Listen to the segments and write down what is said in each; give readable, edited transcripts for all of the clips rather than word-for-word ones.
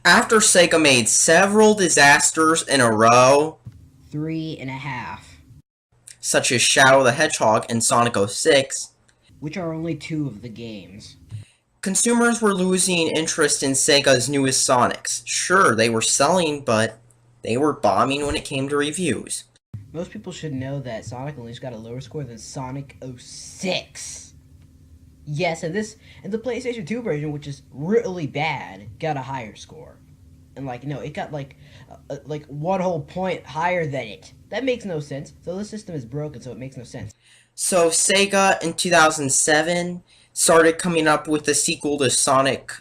After Sega made several disasters in a row, 3.5, such as Shadow the Hedgehog and Sonic 06, which are only 2 of the games. consumers were losing interest in Sega's newest Sonics. Sure, they were selling, but they were bombing when it came to reviews. Most people should know that Sonic Unleashed got a lower score than Sonic 06. Yes, and the PlayStation 2 version, which is really bad, got a higher score. And no, it got like 1 whole point higher than it. That makes no sense. So the system is broken, so it makes no sense. So Sega in 2007 started coming up with the sequel to Sonic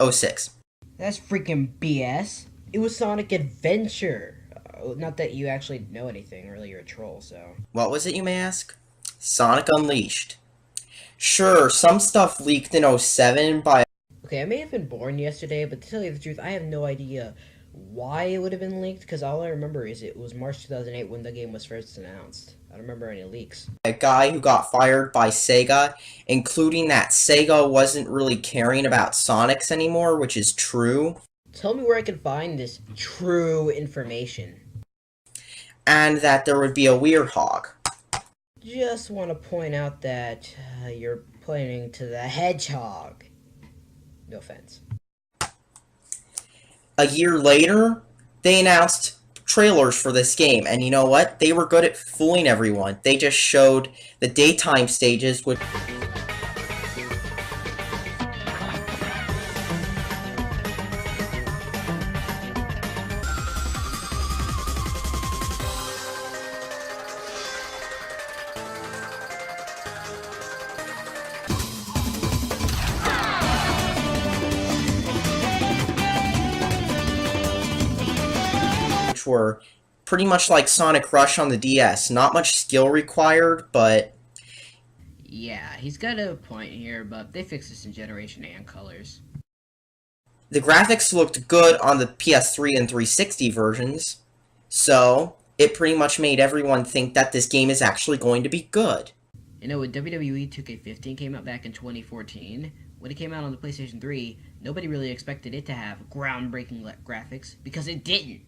06. That's freaking BS. It was Sonic Adventure. Not that you actually know anything, really, you're a troll, so. What was it, you may ask? Sonic Unleashed. Sure, some stuff leaked in 07 by... Okay, I may have been born yesterday, but to tell you the truth, I have no idea why it would have been leaked, because all I remember is it was March 2008 when the game was first announced. I don't remember any leaks. A guy who got fired by Sega, including that Sega wasn't really caring about Sonics anymore, which is true. Tell me where I can find this true information. And that there would be a Weird Hog. Just want to point out that you're pointing to the hedgehog. No offense. A year later, they announced trailers for this game, and you know what? They were good at fooling everyone. They just showed the daytime stages, which... were pretty much like Sonic Rush on the DS. Not much skill required, but... Yeah, he's got a point here, but they fixed this in Generation and Colors. The graphics looked good on the PS3 and 360 versions, so it pretty much made everyone think that this game is actually going to be good. You know, when WWE 2K15 came out back in 2014, when it came out on the PlayStation 3, nobody really expected it to have groundbreaking graphics, because it didn't.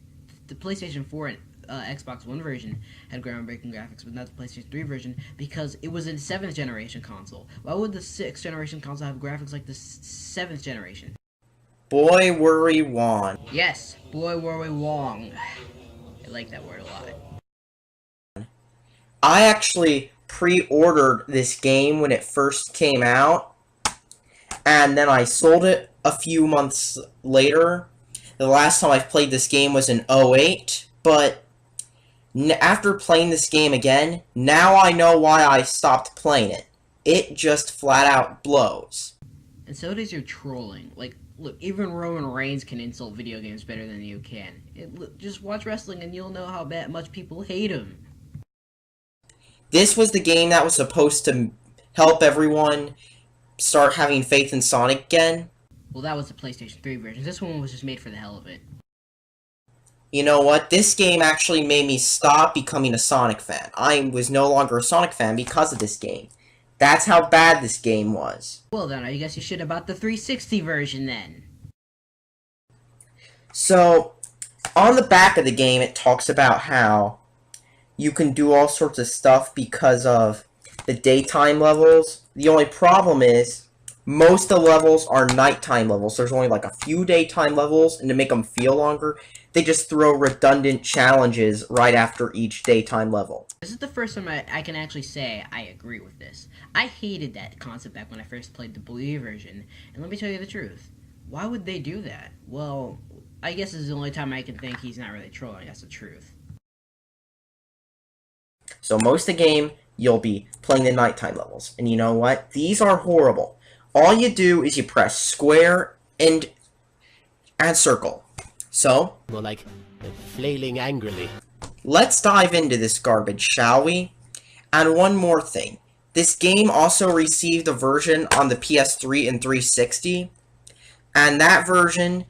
The PlayStation 4 and Xbox One version had groundbreaking graphics, but not the PlayStation 3 version, because it was a 7th generation console. Why would the 6th generation console have graphics like the 7th generation? Boy, were we wrong. Yes, boy, were we wrong. I like that word a lot. I actually pre-ordered this game when it first came out, and then I sold it a few months later. The last time I've played this game was in 08, but after playing this game again, now I know why I stopped playing it. It just flat out blows. And so does your trolling. Like, look, even Roman Reigns can insult video games better than you can. Just watch wrestling and you'll know how much people hate him. This was the game that was supposed to help everyone start having faith in Sonic again. Well, that was the PlayStation 3 version. This one was just made for the hell of it. You know what? This game actually made me stop becoming a Sonic fan. I was no longer a Sonic fan because of this game. That's how bad this game was. Well then, I guess you should have bought the 360 version then. So, on the back of the game, it talks about how you can do all sorts of stuff because of the daytime levels. The only problem is, most of the levels are nighttime levels. There's only like a few daytime levels, and to make them feel longer, they just throw redundant challenges right after each daytime level. This is the first time I can actually say I agree with this. I hated that concept back when I first played the Blue version, and let me tell you the truth. Why would they do that? Well, I guess this is the only time I can think he's not really trolling, that's the truth. So most of the game, you'll be playing the nighttime levels. And you know what? These are horrible. All you do is you press square and circle. So, more like flailing angrily. Let's dive into this garbage, shall we? And one more thing. This game also received a version on the PS3 and 360. And that version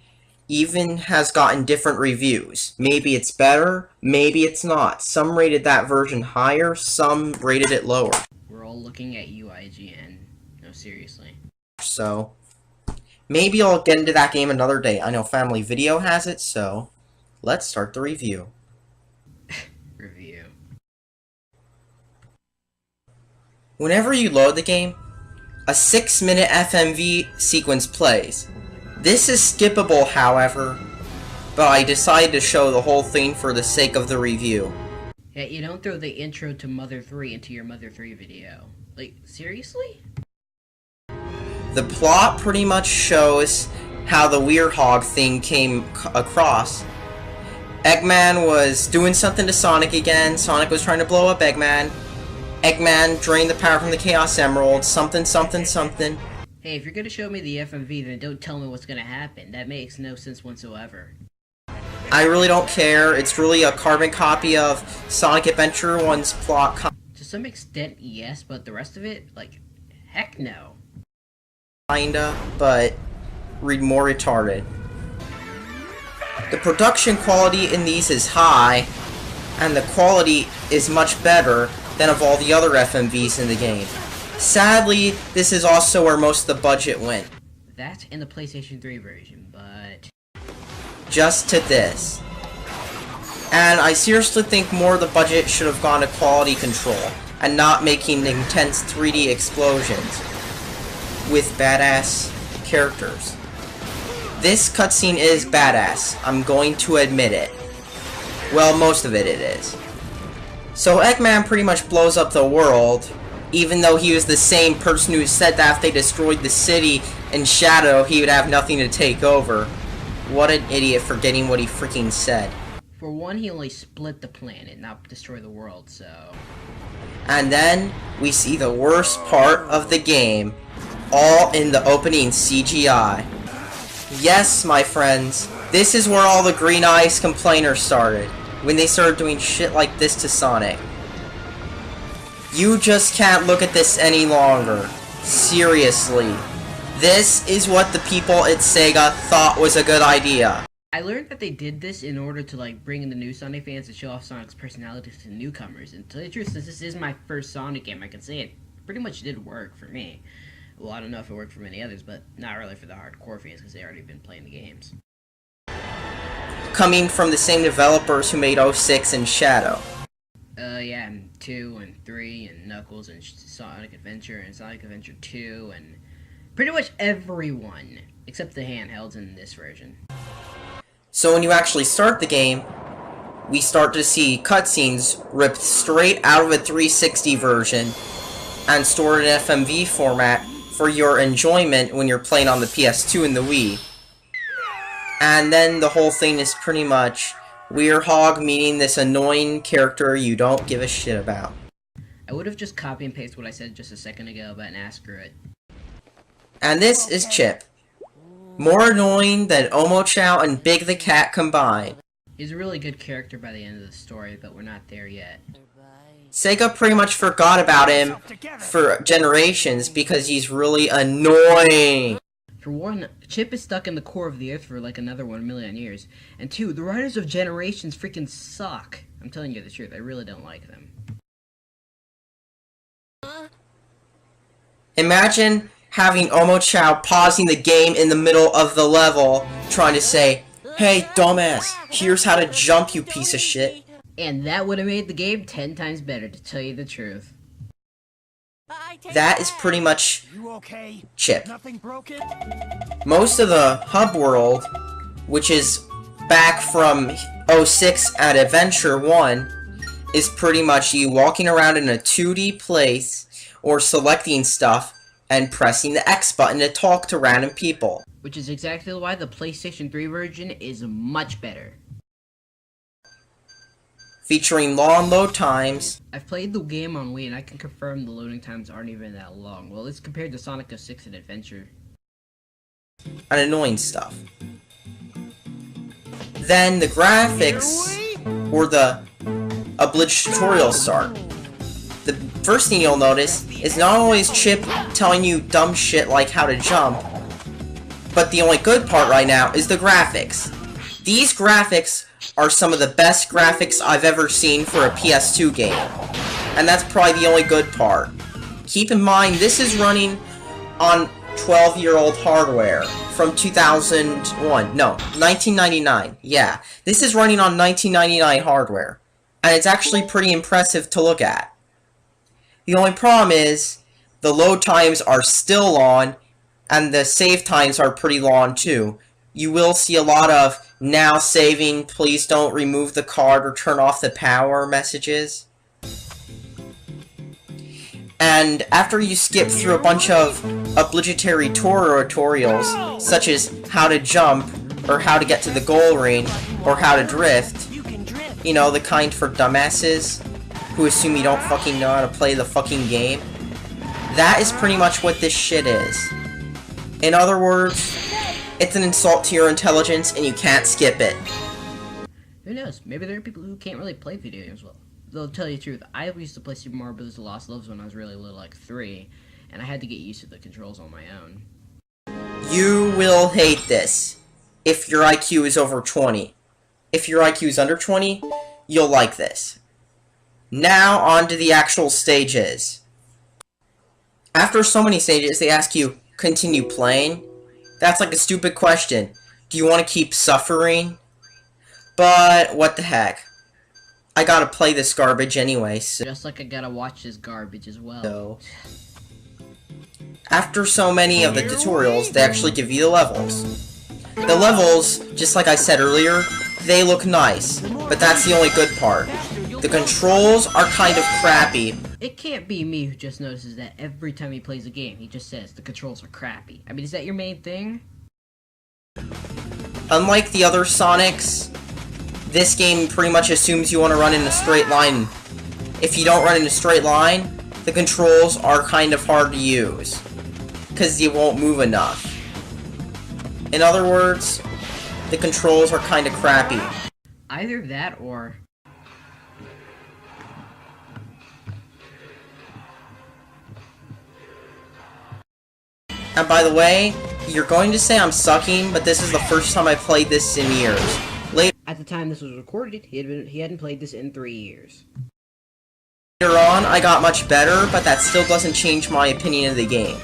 even has gotten different reviews. Maybe it's better, maybe it's not. Some rated that version higher, some rated it lower. We're all looking at you, IGN. No, seriously. So, Maybe I'll get into that game another day. I know Family Video has it, so let's start the review. Review. Whenever you load the game, a 6-minute FMV sequence plays. This is skippable, however, but I decided to show the whole thing for the sake of the review. Yeah, you don't throw the intro to Mother 3 into your Mother 3 video. Like, seriously? The plot pretty much shows how the Weirhog thing came across. Eggman was doing something to Sonic again. Sonic was trying to blow up Eggman. Eggman drained the power from the Chaos Emerald. Something, something, something. Hey, if you're gonna show me the FMV, then don't tell me what's gonna happen. That makes no sense whatsoever. I really don't care. It's really a carbon copy of Sonic Adventure 1's plot. To some extent, yes, but the rest of it, like, heck no. Kinda, but more retarded. The production quality in these is high, and the quality is much better than of all the other FMVs in the game. Sadly, this is also where most of the budget went. That in the PlayStation 3 version, but... just to this. And I seriously think more of the budget should have gone to quality control, and not making intense 3D explosions with badass characters. This cutscene is badass, I'm going to admit it. Well, most of it is. So Eggman pretty much blows up the world, even though he was the same person who said that if they destroyed the city in Shadow, he would have nothing to take over. What an idiot for getting what he freaking said. For one, he only split the planet, not destroy the world, so... And then, we see the worst part of the game, all in the opening CGI. Yes, my friends, this is where all the Green Eyes complainers started, when they started doing shit like this to Sonic. You just can't look at this any longer. Seriously. This is what the people at Sega thought was a good idea. I learned that they did this in order to, like, bring in the new Sonic fans and show off Sonic's personality to newcomers. And to tell you the truth, since this is my first Sonic game, I can say it pretty much did work for me. Well, I don't know if it worked for many others, but not really for the hardcore fans, because they already been playing the games. Coming from the same developers who made 06 and Shadow. Yeah, and 2 and 3 and Knuckles and Sonic Adventure and Sonic Adventure 2 and pretty much everyone, except the handhelds in this version. So when you actually start the game, we start to see cutscenes ripped straight out of a 360 version and stored in FMV format for your enjoyment when you're playing on the PS2 and the Wii. And then the whole thing is pretty much Weirhog meeting this annoying character you don't give a shit about. I would have just copy and pasted what I said just a second ago about an ass it. And this is Chip. More annoying than Omochao and Big the Cat combined. He's a really good character by the end of the story, but we're not there yet. Sega pretty much forgot about him for generations because he's really annoying. For one, Chip is stuck in the core of the Earth for like another 1 million years. And two, the writers of Generations freaking suck. I'm telling you the truth, I really don't like them. Imagine having Omochao pausing the game in the middle of the level, trying to say, "Hey, dumbass, here's how to jump, you piece of shit." And that would have made the game 10 times better, to tell you the truth. That is pretty much Chip. Most of the hub world, which is back from 06 at Adventure 1, is pretty much you walking around in a 2D place, or selecting stuff, and pressing the X button to talk to random people. Which is exactly why the PlayStation 3 version is much better. Featuring long load times. I've played the game on Wii and I can confirm the loading times aren't even that long. Well, it's compared to Sonic 06 and Adventure. And annoying stuff. Then the graphics, or the obliged tutorial start. The first thing you'll notice is not always Chip telling you dumb shit like how to jump, but the only good part right now is the graphics. These graphics are some of the best graphics I've ever seen for a PS2 game, and that's probably the only good part. Keep in mind, this is running on 12-year-old hardware from 2001. No, 1999. Yeah, this is running on 1999 hardware, and it's actually pretty impressive to look at. The only problem is the load times are still long, and the save times are pretty long too. You will see a lot of "now saving, please don't remove the card or turn off the power" messages. And after you skip through a bunch of obligatory tutorials, such as how to jump, or how to get to the goal ring, or how to drift, you know, the kind for dumbasses who assume you don't fucking know how to play the fucking game, that is pretty much what this shit is. In other words, it's an insult to your intelligence and you can't skip it. Who knows? Maybe there are people who can't really play video games well. Though, to tell you the truth, I used to play Super Mario Bros. The Lost Loves when I was really little, like 3, and I had to get used to the controls on my own. You will hate this if your IQ is over 20. If your IQ is under 20, you'll like this. Now, on to the actual stages. After so many stages, they ask you, continue playing? That's like a stupid question. Do you want to keep suffering? But, what the heck. I gotta play this garbage anyway, so... Just like I gotta watch this garbage as well. After so many of the tutorials, they actually give you the levels. The levels, just like I said earlier, they look nice, but that's the only good part. The controls are kind of crappy. It can't be me who just notices that every time he plays a game, he just says the controls are crappy. I mean, is that your main thing? Unlike the other Sonics, this game pretty much assumes you want to run in a straight line. If you don't run in a straight line, the controls are kind of hard to use, because you won't move enough. In other words, the controls are kind of crappy. Either that or... And by the way, you're going to say I'm sucking, but this is the first time I played this in years. At the time this was recorded, he hadn't played this in 3 years. Later on, I got much better, but that still doesn't change my opinion of the game.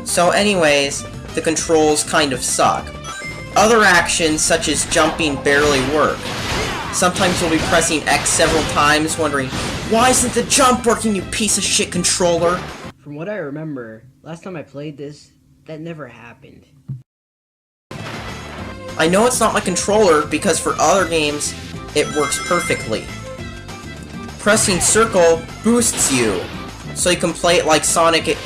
So anyways, the controls kind of suck. Other actions, such as jumping, barely work. Sometimes you'll be pressing X several times, wondering, why isn't the jump working, you piece of shit controller? From what I remember, last time I played this, that never happened. I know it's not my controller, because for other games, it works perfectly. Pressing circle boosts you, so you can play it like Sonic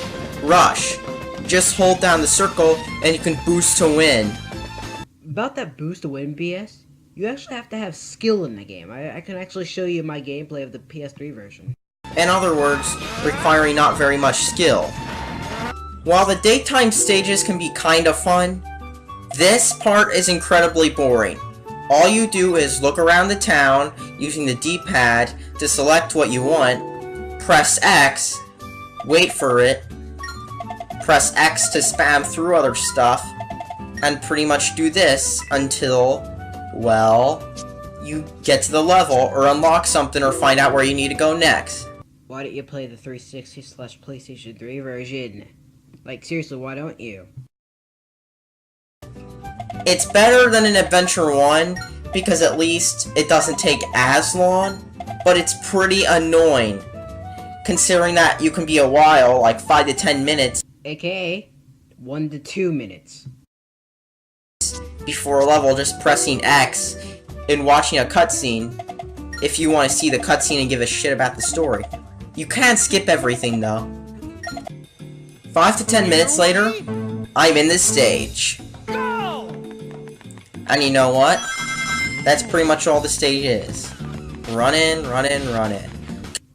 Rush. Just hold down the circle, and you can boost to win. About that boost to win BS, you actually have to have skill in the game. I can actually show you my gameplay of the PS3 version. In other words, requiring not very much skill. While the daytime stages can be kinda fun, this part is incredibly boring. All you do is look around the town using the D-pad to select what you want, press X, wait for it, press X to spam through other stuff, and pretty much do this until, well, you get to the level or unlock something or find out where you need to go next. Why don't you play the 360/PlayStation 3 version? Like, seriously, why don't you? It's better than an Adventure 1, because at least it doesn't take as long, but it's pretty annoying, considering that you can be a while, like 5 to 10 minutes, AKA, 1 to 2 minutes. Before a level just pressing X and watching a cutscene, if you want to see the cutscene and give a shit about the story. You can skip everything, though. 5 to 10 minutes later, I'm in this stage. And you know what? That's pretty much all the stage is. Run in, run in, run in.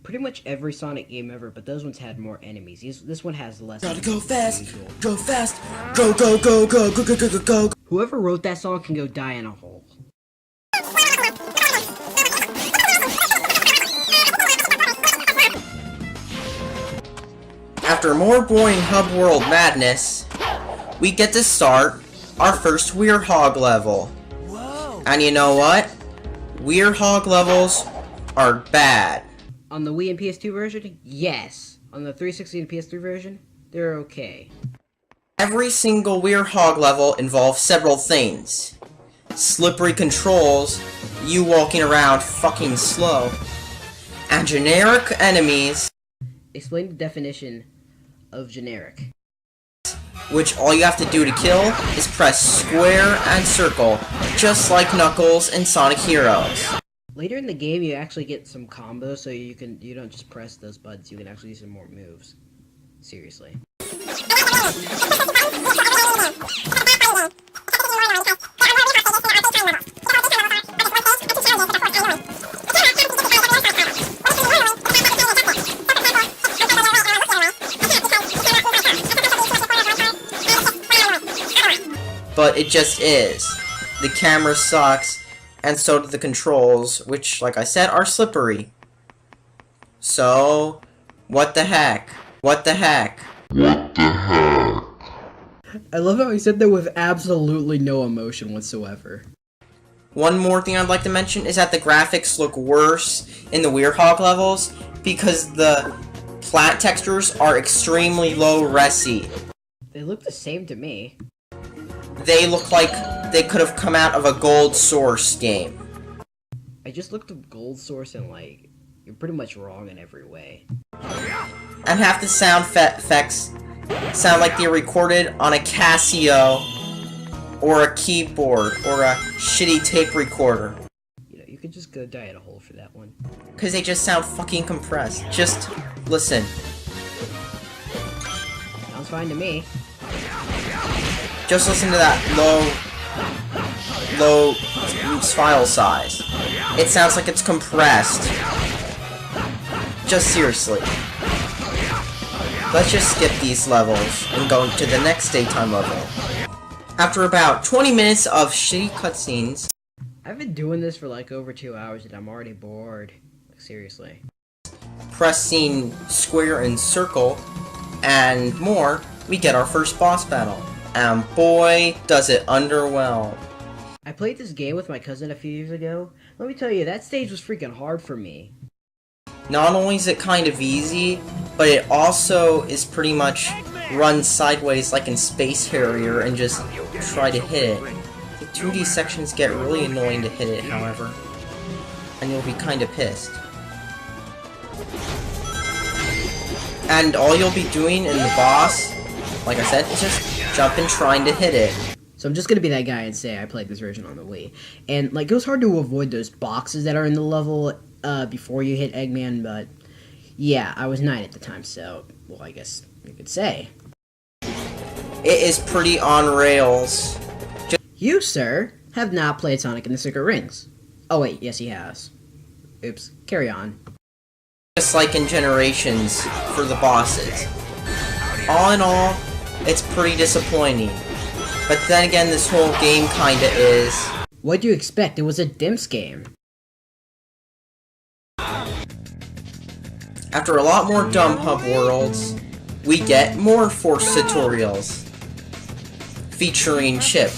Pretty much every Sonic game ever, but those ones had more enemies. This one has less. Gotta go fast, go, go, go, go, go, go, go, go, go. Whoever wrote that song can go die in a hole. After more boring hub world madness, we get to start our first Weird Hog level. Whoa. And you know what? Weird Hog levels are bad. On the Wii and PS2 version, yes. On the 360 and PS3 version, they're okay. Every single Weird Hog level involves several things. Slippery controls, you walking around fucking slow, and generic enemies, Explain the definition of generic. which all you have to do to kill is press square and circle, just like Knuckles in Sonic Heroes. Later in the game, you actually get some combos, so you don't just press those buttons. You can actually do some more moves. Seriously. But it just is. The camera sucks, and so do the controls, which, like I said, are slippery. So, what the heck? What the heck? I love how he said that with absolutely no emotion whatsoever. One more thing I'd like to mention is that the graphics look worse in the Weird Hog levels because the plant textures are extremely low resi. They look the same to me. They look like they could have come out of a Gold Source game. I just looked up Gold Source and, like, you're pretty much wrong in every way. And half the sound effects sound like they're recorded on a Casio or a keyboard or a shitty tape recorder. You know, you could just go die at a hole for that one. Because they just sound fucking compressed. Just listen. Sounds fine to me. Just listen to that low file size. It sounds like it's compressed. Just seriously. Let's just skip these levels and go to the next daytime level. After about 20 minutes of shitty cutscenes, I've been doing this for like over 2 hours and I'm already bored. Like, seriously. pressing square and circle, and more, we get our first boss battle. And boy, does it underwhelm. I played this game with my cousin a few years ago. Let me tell you, that stage was freaking hard for me. Not only is it kind of easy, but it also is pretty much run sideways like in Space Harrier and just try to hit it. The 2D sections get really annoying to hit it, however, and you'll be kind of pissed. And all you'll be doing in the boss, like I said, is just jumping trying to hit it. So I'm just gonna be that guy and say I played this version on the Wii. And, like, it was hard to avoid those boxes that are in the level before you hit Eggman, but yeah, I was 9 at the time, so, well, I guess you could say. It is pretty on rails. You, sir, have not played Sonic and the Secret Rings. Oh wait, yes he has. Oops, carry on. Just like in Generations for the bosses. All in all, it's pretty disappointing. But then again, this whole game kinda is. What do you expect? It was a Dimps game. After a lot more Dumb Hub worlds, we get more Force tutorials. Featuring Chip.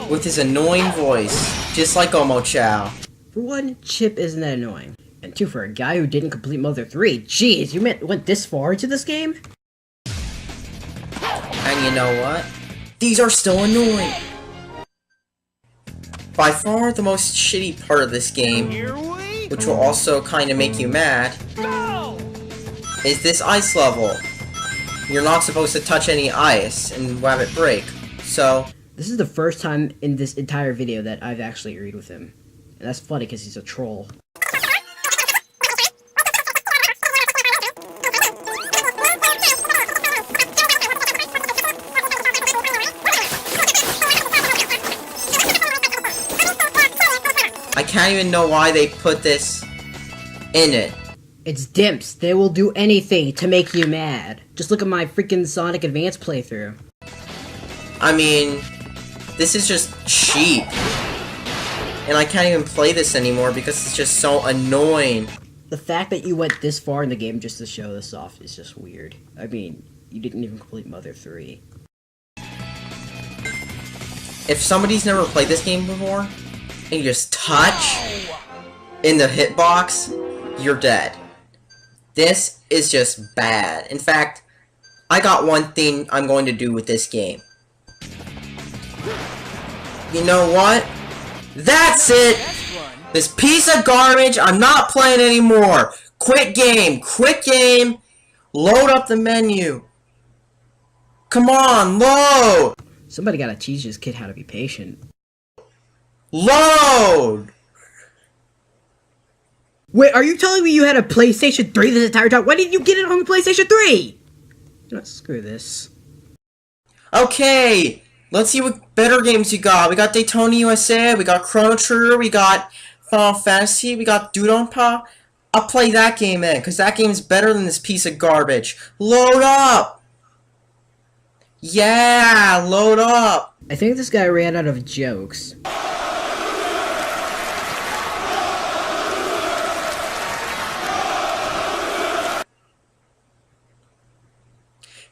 With his annoying voice, just like Omochao. For one, Chip isn't that annoying. And two, for a guy who didn't complete Mother 3, jeez, you went this far into this game? And you know what? These are still annoying. By far the most shitty part of this game, which will also kinda make you mad, is this ice level. You're not supposed to touch any ice and have it break, so... This is the first time in this entire video that I've actually agreed with him. And that's funny because he's a troll. I can't even know why they put this in it. It's Dimps. They will do anything to make you mad. Just look at my freaking Sonic Advance playthrough. I mean, this is just cheap. And I can't even play this anymore because it's just so annoying. The fact that you went this far in the game just to show this off is just weird. I mean, you didn't even complete Mother 3. If somebody's never played this game before, and you just touch in the hitbox, you're dead. This is just bad. In fact, I got one thing I'm going to do with this game. You know what? That's it! This piece of garbage, I'm not playing anymore! Quit game! Quit game! Load up the menu! Come on, load! Somebody gotta teach this kid how to be patient. Load! Wait, are you telling me you had a PlayStation 3 this entire time? Why didn't you get it on the PlayStation 3? No, screw this. Okay, let's see what better games you got. We got Daytona USA, we got Chrono Trigger, we got Final Fantasy, we got Dudonpa. I'll play that game then, because that game's better than this piece of garbage. Load up! Yeah, load up! I think this guy ran out of jokes.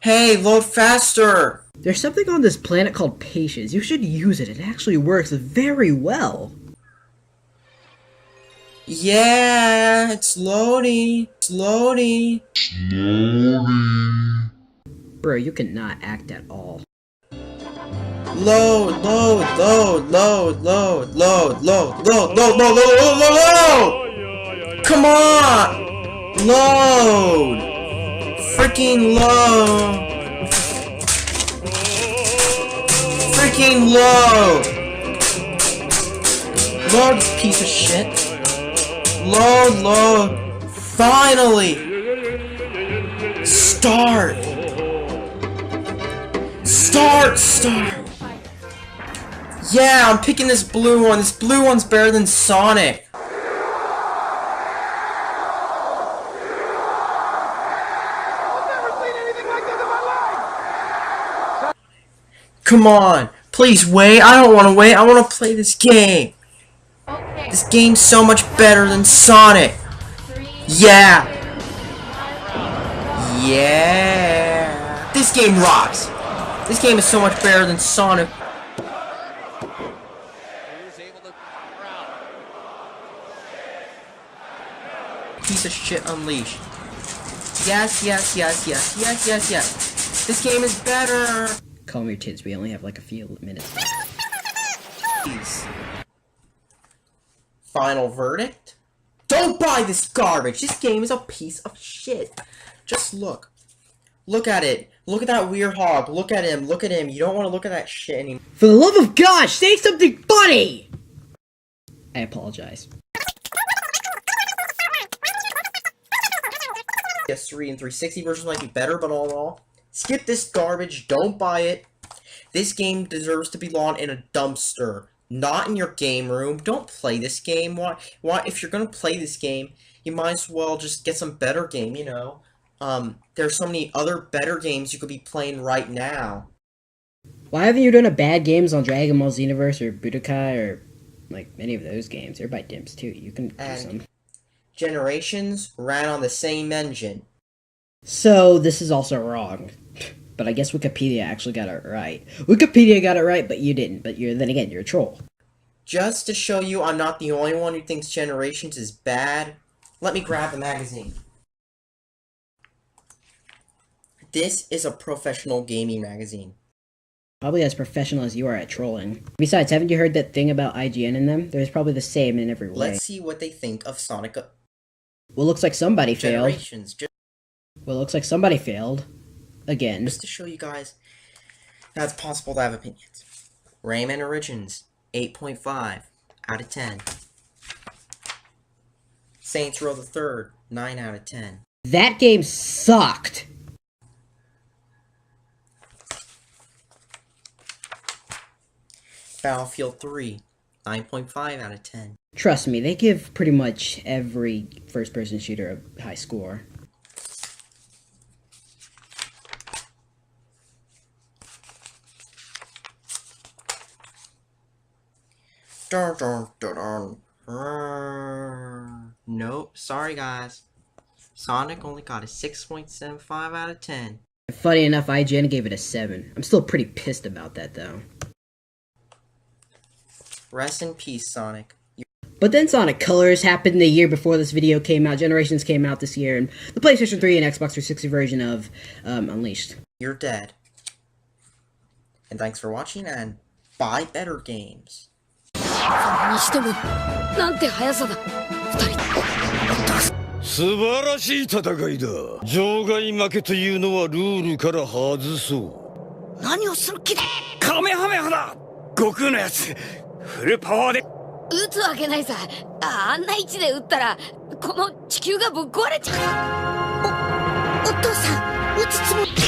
Hey, load faster! There's something on this planet called patience. You should use it. It actually works very well. Yeah, it's loading. It's loading. Bro, you cannot act at all. Load, load, load, load, load, load, load, load, load, load, load, load, load! Come on! Load! Freaking load! Freaking load! Load, piece of shit. Load, load. Finally! Start! Start! Yeah, I'm picking this blue one. This blue one's better than Sonic. Come on, please wait. I don't want to wait. I want to play this game. Okay. This game's so much better than Sonic. Yeah. Yeah. This game rocks. This game is so much better than Sonic. Piece of shit unleashed. Yes, yes, yes, yes, yes, yes, yes. This game is better. Calm your tits, we only have like a few minutes left. Please. Final verdict? Don't buy this garbage! This game is a piece of shit. Just look. Look at it. Look at that weird hog. Look at him. Look at him. You don't want to look at that shit anymore. For the love of God, say something funny! I apologize. PS3 and 360 versions might be better, but all in all, skip this garbage. Don't buy it. This game deserves to belong in a dumpster, not in your game room. Don't play this game. Why? If you're gonna play this game, you might as well just get some better game. You know, there's so many other better games you could be playing right now. Why haven't you done a bad games on Dragon Ball Xenoverse or Budokai or like any of those games? They're by dimps too. You can do some. Generations ran on the same engine. So this is also wrong. But I guess Wikipedia actually got it right. Wikipedia got it right, but you didn't. But then again, you're a troll. Just to show you I'm not the only one who thinks Generations is bad, let me grab the magazine. This is a professional gaming magazine. Probably as professional as you are at trolling. Besides, haven't you heard that thing about IGN in them? There's probably the same in every way. Let's see what they think of Sonic. Well, looks like somebody failed. Generations. Well, looks like somebody failed. Again. Just to show you guys that it's possible to have opinions. Rayman Origins, 8.5 out of 10. Saints Row the Third, 9 out of 10. That game sucked. Battlefield 3, 9.5 out of 10. Trust me, they give pretty much every first-person shooter a high score. Dun, dun, dun, dun. Nope, sorry guys. Sonic only got a 6.75 out of 10. Funny enough, IGN gave it a 7. I'm still pretty pissed about that, though. Rest in peace, Sonic. But then Sonic Colors happened the year before this video came out. Generations came out this year, and the PlayStation 3 and Xbox 360 version of Unleashed. you're dead. And thanks for watching, and buy better games. にしてもなんて速さだ二人素晴らしい戦いだ。場外負けというのはルールから外そう。何をする気だ。カメハメハだ。悟空のやつフルパワーで撃つわけないさ。あんな位置で撃ったらこの地球がぶっ壊れちゃう。お父さん撃つつもり。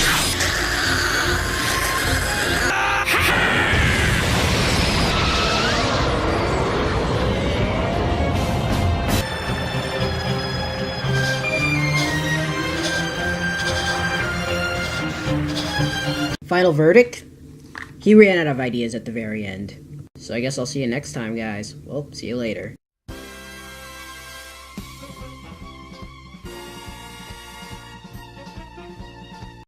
Final verdict? He ran out of ideas at the very end. So I guess I'll see you next time, guys. Well, see you later.